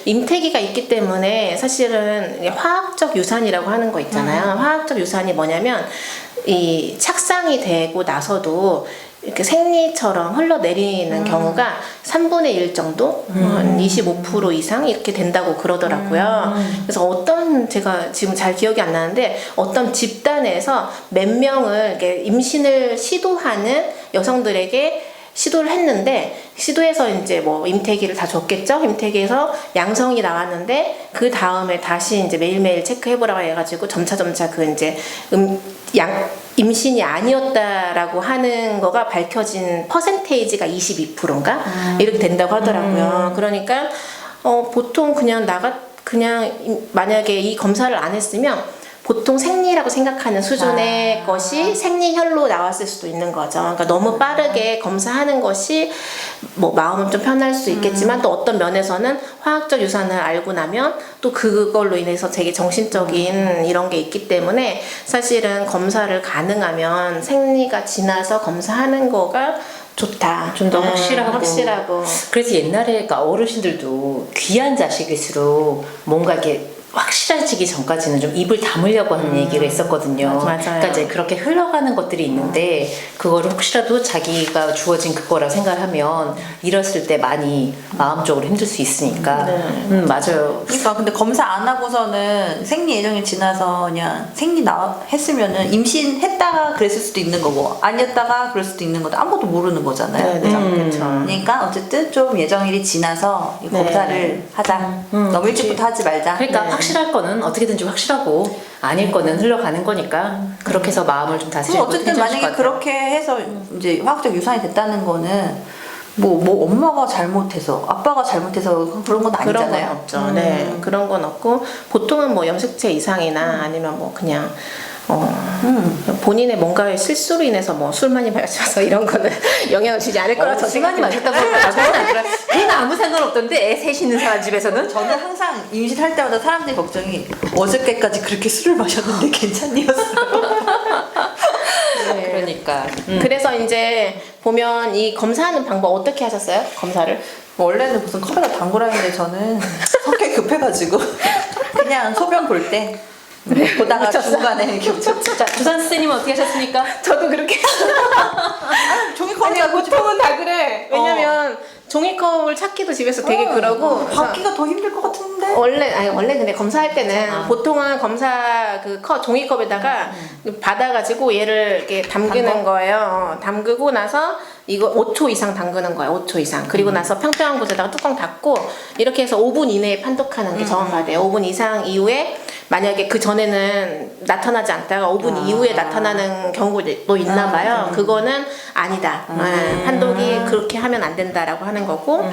임태기가 있기 때문에 사실은 화학적 유산이라고 하는 거 있잖아요. 화학적 유산이 뭐냐면 이 착상이 되고 나서도 이렇게 생리처럼 흘러내리는 경우가 3분의 1 정도, 한 25% 이상 이렇게 된다고 그러더라고요. 그래서 제가 지금 잘 기억이 안 나는데 어떤 집단에서 몇 명을 이렇게 임신을 시도하는 여성들에게 시도를 했는데, 시도해서 이제 뭐 임태기를 다 줬겠죠? 임태기에서 양성이 나왔는데, 그 다음에 다시 이제 매일매일 체크해보라고 해가지고 점차 그 이제 임신이 아니었다라고 하는 거가 밝혀진 퍼센테이지가 22%인가? 이렇게 된다고 하더라고요. 그러니까, 보통 그냥 만약에 이 검사를 안 했으면 보통 생리라고 생각하는 수준의 것이 생리혈로 나왔을 수도 있는 거죠. 그러니까 너무 빠르게 검사하는 것이 뭐 마음은 좀 편할 수 있겠지만 또 어떤 면에서는 화학적 유산을 알고 나면 또 그걸로 인해서 되게 정신적인 이런 게 있기 때문에 사실은 검사를 가능하면 생리가 지나서 검사하는 거가 좋다. 좀 더 확실하고. 그래서 옛날에 그러니까 어르신들도 귀한 자식일수록 뭔가 이렇게 확실해지기 전까지는 좀 입을 다물려고 하는 얘기를 했었거든요. 맞아요. 그러니까 이제 그렇게 흘러가는 것들이 있는데 그거를 혹시라도 자기가 주어진 그거라 생각을 하면 잃었을 때 많이 마음적으로 힘들 수 있으니까. 맞아요. 그러니까 근데 검사 안 하고서는 생리 예정일 지나서 그냥 했으면은 임신했다가 그랬을 수도 있는 거고 아니었다가 그럴 수도 있는 거고 아무것도 모르는 거잖아요. 그렇죠. 그러니까 어쨌든 좀 예정일이 지나서 이 검사를 하자. 너무 일찍부터 하지 말자. 그러니까 확실할 거는 어떻게든지 확실하고 아닐 거는 흘러가는 거니까 그렇게 해서 마음을 좀 다스리고 어쨌든 만약에 그렇게 해서 이제 화학적 유산이 됐다는 거는 뭐 엄마가 잘못해서 아빠가 잘못해서 그런 건 아니잖아요. 그런 건 없죠. 네, 그런 건 없고 보통은 뭐 염색체 이상이나 아니면 뭐 그냥 본인의 뭔가의 실수로 인해서 뭐 술 많이 마셔서 이런 거는 영향을 주지 않을 거라서 술 많이 마셨다고 하니까 걔는 아무 상관없던데 애 셋 있는 사람 집에서는 저는 항상 임신할 때마다 사람들이 걱정이 어저께까지 그렇게 술을 마셨는데 괜찮니었어요. 네. 그러니까 그래서 이제 보면 이 검사하는 방법 어떻게 하셨어요? 검사를? 원래는 무슨 컵에다 담그라 했는데 저는 성격이 급해가지고 그냥 소변 볼 때 보다가 중간에 이렇게 자, 주산 선생님은 어떻게 하셨습니까? 저도 그렇게 종이컵을 보통은 다 그래. 왜냐면 종이컵을 찾기도 집에서 되게 그러고 받기가 더 힘들 것 같은데. 원래 근데 검사할 때는 보통은 검사 그 종이컵에다가 받아가지고 얘를 이렇게 담그는 거예요. 담그고 나서 이거 5초 이상 담그는 거예요. 5초 이상. 그리고 나서 평평한 곳에다가 뚜껑 닫고 이렇게 해서 5분 이내에 판독하는 게 정확하대요. 5분 이상 이후에 만약에 그 전에는 나타나지 않다가 5분 이후에 나타나는 경우도 있나 봐요. 그거는 아니다. 판독이 그렇게 하면 안 된다라고 하는 거고.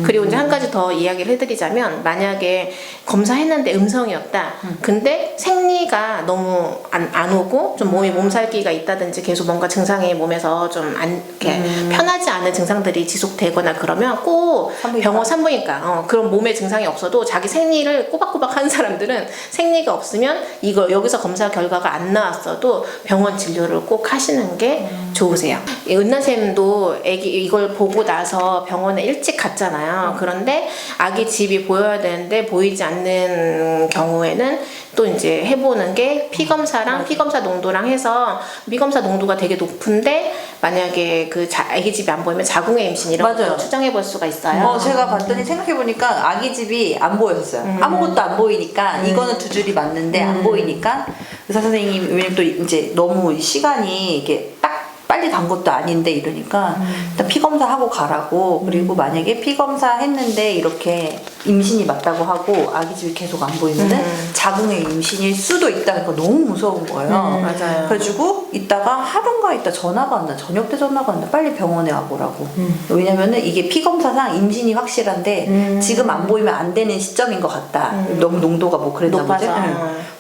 그리고 이제 한 가지 더 이야기를 해드리자면 만약에 검사했는데 음성이었다. 근데 생리가 너무 안 오고 좀 몸살기가 있다든지 계속 뭔가 증상이 몸에서 좀 이렇게 편하지 않은 증상들이 지속되거나 그러면 꼭 병원 산부인과 그런 몸에 증상이 없어도 자기 생리를 꼬박꼬박 하는 사람들은 생리가 없으면 이거 여기서 검사 결과가 안 나왔어도 병원 진료를 꼭 하시는 게 좋으세요. 은나쌤도 애기 이걸 보고 나서 병원에 일찍 갔잖아요. 그런데 아기 집이 보여야 되는데 보이지 않는 경우에는 또 이제 해보는 게 피검사랑 피검사 농도랑 해서 피검사 농도가 되게 높은데 만약에 그 아기 집이 안 보이면 자궁의 임신 이런 거 추정해 볼 수가 있어요. 제가 봤더니 생각해보니까 아기 집이 안 보였어요. 아무것도 안 보이니까 이거는 두 줄이 맞는데 안 보이니까 의사 선생님이 왜냐면 또 이제 너무 시간이 이게 딱 빨리 간 것도 아닌데 이러니까 일단 피검사하고 가라고. 그리고 만약에 피검사 했는데 이렇게 임신이 맞다고 하고 아기 집이 계속 안 보이면은 자궁의 임신일 수도 있다니까 너무 무서운 거예요. 맞아요. 그래가지고 이따가 하루인가 있다 전화가 왔나 저녁 때 전화가 왔나 빨리 병원에 와보라고. 왜냐면은 이게 피검사상 임신이 확실한데 지금 안 보이면 안 되는 시점인 것 같다. 너무 농도가 뭐 그랬나 보지.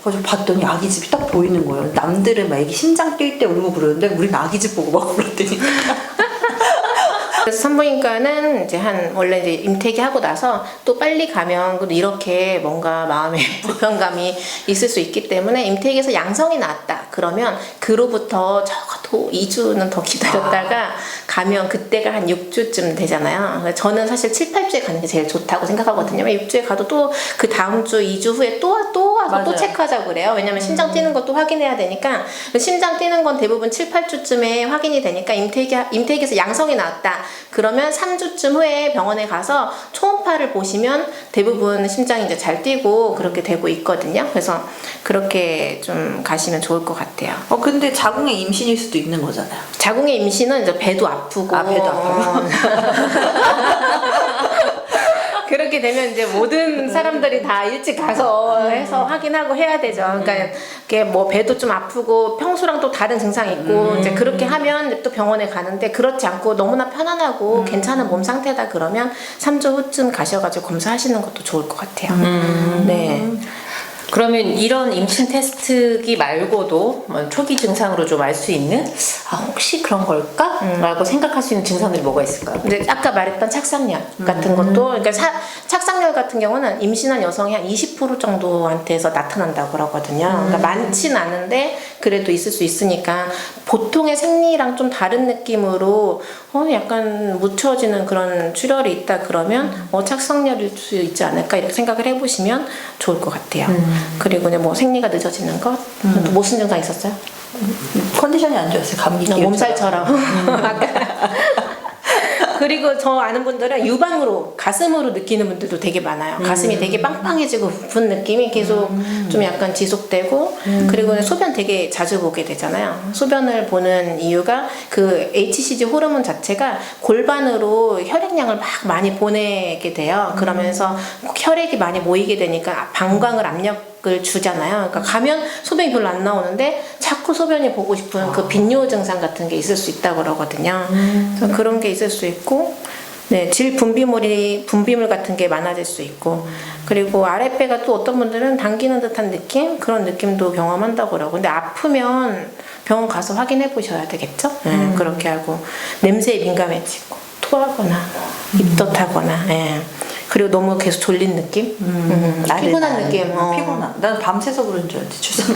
그래서 봤더니 아기 집이 딱 보이는 거예요. 남들은 막 애기 심장 뛸 때 울고 그러는데 우리는 아기 집 보고 막 울었더니 그래서 산부인과는 이제 원래 이제 임태기 하고 나서 또 빨리 가면 이렇게 뭔가 마음에 불편감이 있을 수 있기 때문에 임태기에서 양성이 나왔다. 그러면 그로부터 적어도 2주는 더 기다렸다가 가면 그때가 한 6주쯤 되잖아요. 저는 사실 7, 8주에 가는 게 제일 좋다고 생각하거든요. 6주에 가도 또 그 다음 주 2주 후에 또 와서 또 맞아요. 체크하자고 그래요. 왜냐면 심장 뛰는 것도 확인해야 되니까. 심장 뛰는 건 대부분 7, 8주쯤에 확인이 되니까 임태기에서 양성이 나왔다. 그러면 3주쯤 후에 병원에 가서 초음파를 보시면 대부분 심장이 이제 잘 뛰고 그렇게 되고 있거든요. 그래서 그렇게 좀 가시면 좋을 것 같아요. 근데 자궁의 임신일 수도 있는 거잖아요. 자궁의 임신은 이제 배도 아프고. 배도 아프고. 그렇게 되면 이제 모든 사람들이 다 일찍 가서 해서 확인하고 해야 되죠. 그러니까 이게 뭐 배도 좀 아프고 평소랑 또 다른 증상이 있고 이제 그렇게 하면 이제 또 병원에 가는데 그렇지 않고 너무나 편안하고 괜찮은 몸 상태다 그러면 3주 후쯤 가셔가지고 검사하시는 것도 좋을 것 같아요. 네. 그러면 이런 임신 테스트기 말고도 초기 증상으로 좀 알 수 있는 혹시 그런 걸까? 라고 생각할 수 있는 증상들이 뭐가 있을까요? 근데 아까 말했던 착상열 같은 것도 그러니까 착상열 같은 경우는 임신한 여성이 한 20% 정도한테서 나타난다고 그러거든요. 그러니까 많진 않은데 그래도 있을 수 있으니까 보통의 생리랑 좀 다른 느낌으로 약간 묻혀지는 그런 출혈이 있다 그러면 착상열일 수 있지 않을까 이렇게 생각을 해보시면 좋을 것 같아요. 그리고 이제 뭐 생리가 늦어지는 것, 또 무슨 증상 있었어요? 컨디션이 안 좋았어요. 감기 기운. 몸살처럼. 그리고 저 아는 분들은 유방으로 가슴으로 느끼는 분들도 되게 많아요. 가슴이 되게 빵빵해지고 부은 느낌이 계속 좀 약간 지속되고 그리고 소변 되게 자주 보게 되잖아요. 소변을 보는 이유가 그 HCG 호르몬 자체가 골반으로 혈액량을 막 많이 보내게 돼요. 그러면서 혈액이 많이 모이게 되니까 방광을 압력을 주잖아요. 그러니까 가면 소변이 별로 안 나오는데 자꾸 소변이 보고 싶은 그 빈뇨 증상 같은 게 있을 수 있다고 그러거든요. 그래서 그런 게 있을 수 있고, 네, 질 분비물 같은 게 많아질 수 있고, 그리고 아랫배가 또 어떤 분들은 당기는 듯한 느낌? 그런 느낌도 경험한다고 그러고, 근데 아프면 병원 가서 확인해 보셔야 되겠죠? 네, 그렇게 하고, 냄새에 민감해지고, 토하거나, 입덧하거나, 예. 그리고 너무 계속 졸린 느낌? 피곤한 느낌. 피곤한. 난 밤새서 그런 줄 알았지. 출산.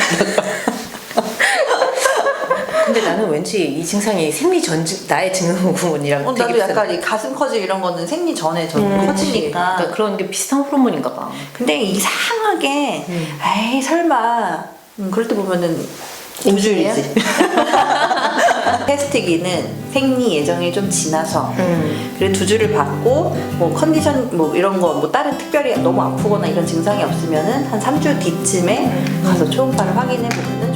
근데 나는 왠지 이 증상이 생리 전 나의 증후군이랑 되게 나도 약간 이 가슴 커지고 이런 거는 생리 전에 커지니까. 그러니까 그런 게 비슷한 호르몬인가 봐. 근데 이상하게 에이 설마 그럴 때 보면은 임신이지. 테스트기는 생리 예정이 좀 지나서 그리고 2주를 받고 뭐 컨디션 뭐 이런 거 뭐 다른 특별히 너무 아프거나 이런 증상이 없으면은 한 3주 뒤쯤에 가서 초음파를 확인해 보면은